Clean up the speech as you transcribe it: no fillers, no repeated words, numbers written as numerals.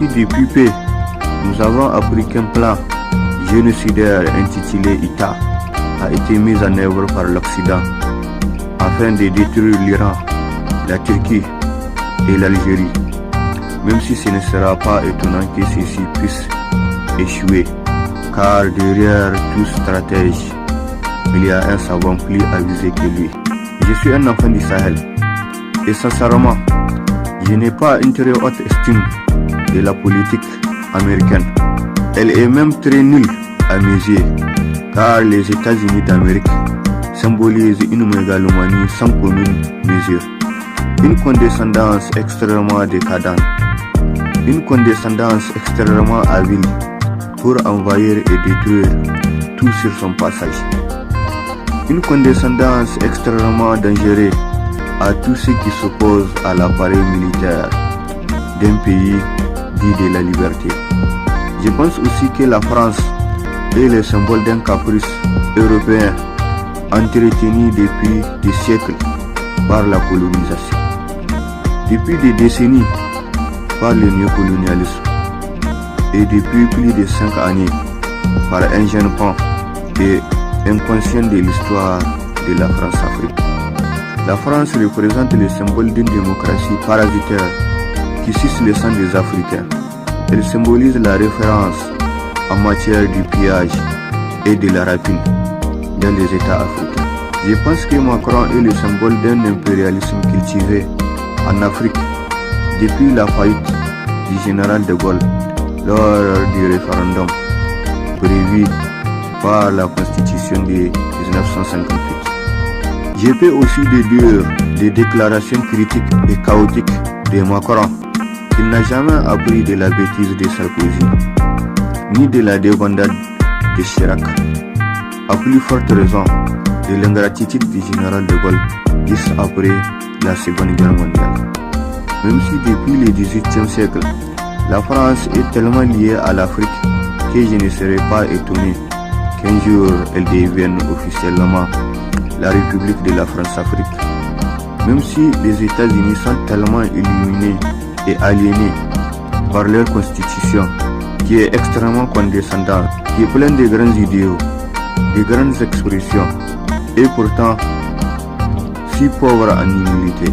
Depuis peu, nous avons appris qu'un plan génocidaire intitulé ITA a été mis en œuvre par l'Occident afin de détruire l'Iran, la Turquie et l'Algérie. Même si ce ne sera pas étonnant que ceci puisse échouer, car derrière tout stratège, il y a un savant plus avisé que lui. Je suis un enfant du Sahel et sincèrement, je n'ai pas une très haute estime de la politique américaine. Elle est même très nulle à mes yeux, car les États-Unis d'Amérique symbolisent une mégalomanie sans commune mesure, une condescendance extrêmement décadente, une condescendance extrêmement habile pour envahir et détruire tout sur son passage, une condescendance extrêmement dangereuse à tous ceux qui s'opposent à l'appareil militaire d'un pays dit de la liberté. Je pense aussi que la France est le symbole d'un caprice européen entretenu depuis des siècles par la colonisation, depuis des décennies par le néocolonialisme et depuis plus de 5 années par un jeune pan et inconscient de l'histoire de la France-Afrique. La France représente le symbole d'une démocratie parasitaire qui suce le sang des Africains. Elle symbolise la référence en matière du pillage et de la rapine dans les États africains. Je pense que Macron est le symbole d'un impérialisme cultivé en Afrique depuis la faillite du général de Gaulle lors du référendum prévu par la Constitution de 1958. Je peux aussi déduire des déclarations critiques et chaotiques de Macron qu'il n'a jamais appris de la bêtise de Sarkozy, ni de la débandade de Chirac. À plus forte raison de l'ingratitude du général de Gaulle juste après la Seconde Guerre mondiale. Même si depuis le XVIIIe siècle, la France est tellement liée à l'Afrique que je ne serais pas étonné qu'un jour elle devienne officiellement la République de la France-Afrique. Même si les États-Unis sont tellement illuminés et aliénés par leur constitution, qui est extrêmement condescendante, qui est pleine de grands idéaux, de grandes expressions, et pourtant si pauvre en humilité.